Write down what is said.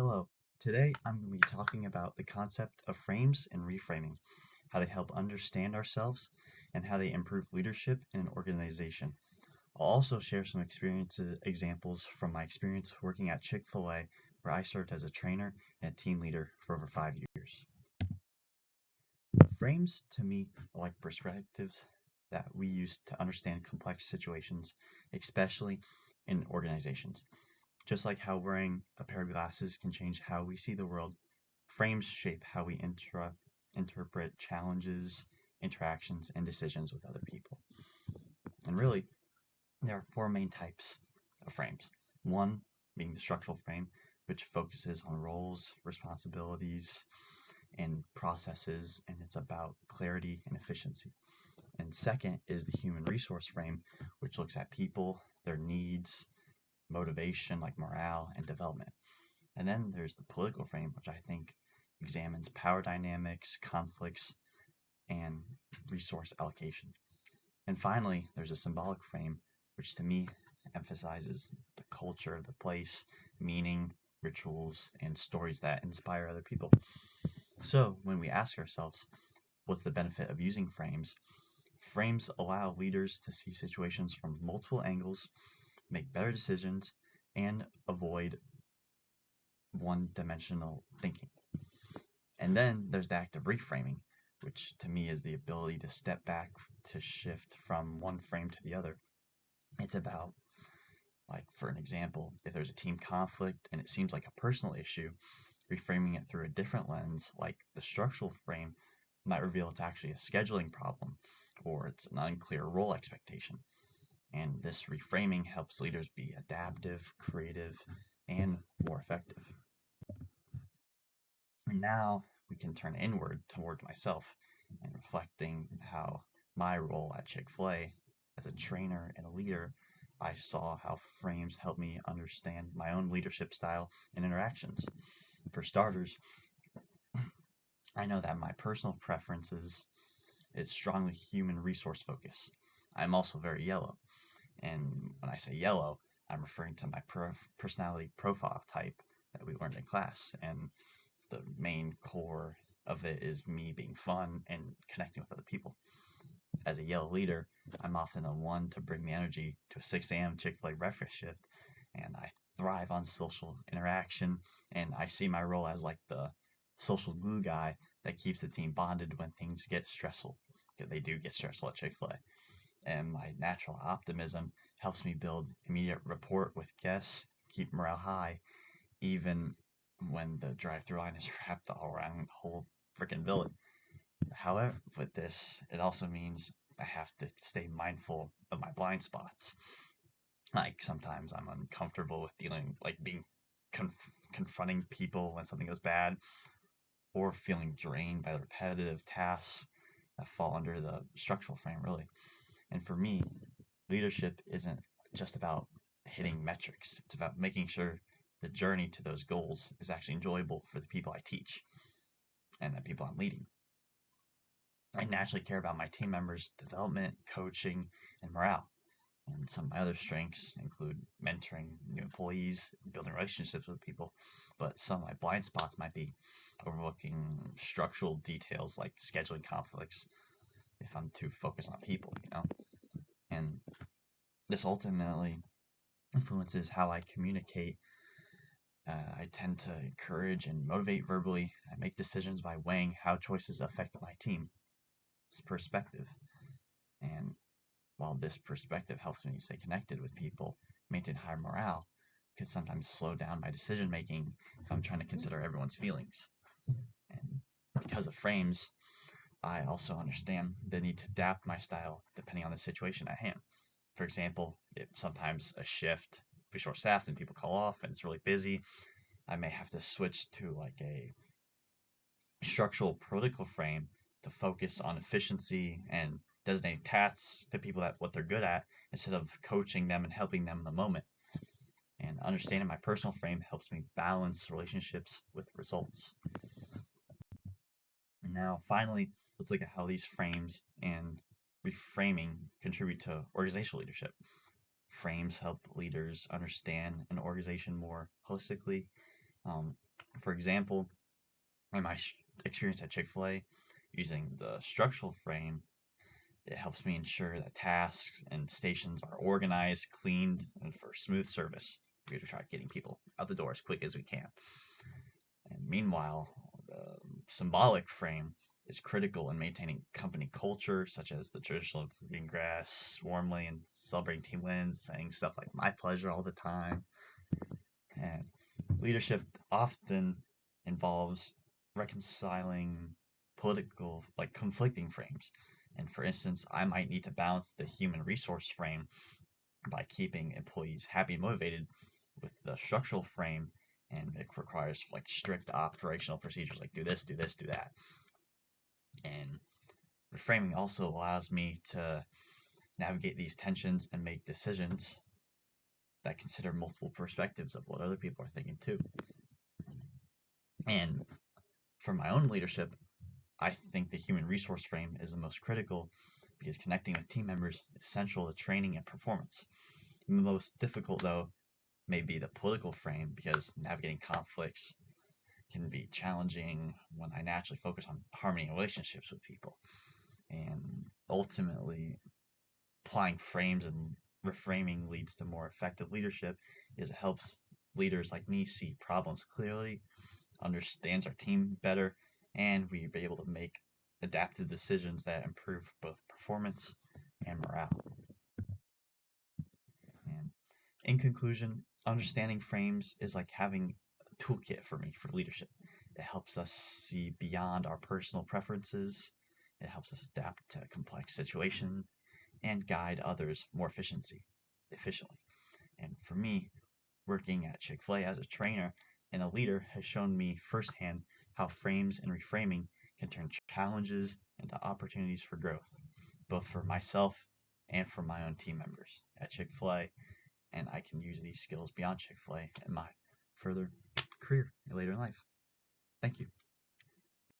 Hello. Today I'm going to be talking about the concept of frames and reframing, how they help understand ourselves, and how they improve leadership in an organization. I'll also share some examples from my experience working at Chick-fil-A, where I served as a trainer and a team leader for over 5 years. Frames, to me, are like perspectives that we use to understand complex situations, especially in organizations. Just like how wearing a pair of glasses can change how we see the world, frames shape how we interpret challenges, interactions, and decisions with other people. And really, there are four main types of frames. One being the structural frame, which focuses on roles, responsibilities, and processes, and it's about clarity and efficiency. And second is the human resource frame, which looks at people, their needs, motivation like morale, and development. And then there's the political frame, which I think examines power dynamics, conflicts, and resource allocation. And finally, there's a symbolic frame, which to me emphasizes the culture, the place, meaning, rituals, and stories that inspire other people. So when we ask ourselves, what's the benefit of using frames? Frames allow leaders to see situations from multiple angles, make better decisions, and avoid one-dimensional thinking. And then there's the act of reframing, which to me is the ability to step back, to shift from one frame to the other. It's about, like, for an example, if there's a team conflict and it seems like a personal issue, reframing it through a different lens, like the structural frame, might reveal it's actually a scheduling problem or it's an unclear role expectation. And this reframing helps leaders be adaptive, creative, and more effective. And now we can turn inward toward myself and reflecting how my role at Chick-fil-A as a trainer and a leader, I saw how frames helped me understand my own leadership style and interactions. For starters, I know that my personal preferences is strongly human resource focused. I'm also very yellow. And when I say yellow, I'm referring to my personality profile type that we learned in class. And the main core of it is me being fun and connecting with other people. As a yellow leader, I'm often the one to bring the energy to a 6 a.m. Chick-fil-A breakfast shift, and I thrive on social interaction, and I see my role as like the social glue guy that keeps the team bonded when things get stressful. They do get stressful at Chick-fil-A. And my natural optimism helps me build immediate rapport with guests, keep morale high, even when the drive-through line is wrapped all around the whole freaking building. However, with this, it also means I have to stay mindful of my blind spots. Like sometimes I'm uncomfortable with dealing, like being confronting people when something goes bad, or feeling drained by the repetitive tasks that fall under the structural frame, really. And for me, leadership isn't just about hitting metrics, it's about making sure the journey to those goals is actually enjoyable for the people I teach and the people I'm leading. I naturally care about my team members' development, coaching, and morale. And some of my other strengths include mentoring new employees, building relationships with people. But some of my blind spots might be overlooking structural details like scheduling conflicts if I'm too focused on people. And this ultimately influences how I communicate. I tend to encourage and motivate verbally. I make decisions by weighing how choices affect my team. It's perspective. And while this perspective helps me stay connected with people, maintain high morale, it can sometimes slow down my decision making if I'm trying to consider everyone's feelings. And because of frames, I also understand the need to adapt my style depending on the situation at hand. For example, if sometimes a shift be short staffed and people call off and it's really busy, I may have to switch to like a structural political frame to focus on efficiency and designate tasks to people that what they're good at instead of coaching them and helping them in the moment. And understanding my personal frame helps me balance relationships with results. And now, finally, let's look at how these frames and reframing contribute to organizational leadership. Frames help leaders understand an organization more holistically. For example, in my experience at Chick-fil-A, using the structural frame, it helps me ensure that tasks and stations are organized, cleaned, and for smooth service. We try getting people out the door as quick as we can. And meanwhile, the symbolic frame is critical in maintaining company culture, such as the traditional of eating grass warmly and celebrating team wins, saying stuff like "my pleasure" all the time. And leadership often involves reconciling political, like conflicting frames. And for instance, I might need to balance the human resource frame by keeping employees happy and motivated with the structural frame, and it requires like strict operational procedures like do this, do this, do that. And reframing also allows me to navigate these tensions and make decisions that consider multiple perspectives of what other people are thinking too. And for my own leadership, I think the human resource frame is the most critical because connecting with team members is essential to training and performance. The most difficult, though, may be the political frame because navigating conflicts can be challenging when I naturally focus on harmony and relationships with people. And ultimately, applying frames and reframing leads to more effective leadership because it helps leaders like me see problems clearly, understands our team better, and we be able to make adaptive decisions that improve both performance and morale. And in conclusion, understanding frames is like having a toolkit for me for leadership. It helps us see beyond our personal preferences. It helps us adapt to complex situations and guide others more efficiently. And for me, working at Chick-fil-A as a trainer and a leader has shown me firsthand how frames and reframing can turn challenges into opportunities for growth, both for myself and for my own team members at Chick-fil-A. And I can use these skills beyond Chick-fil-A in my further career later in life. Thank you.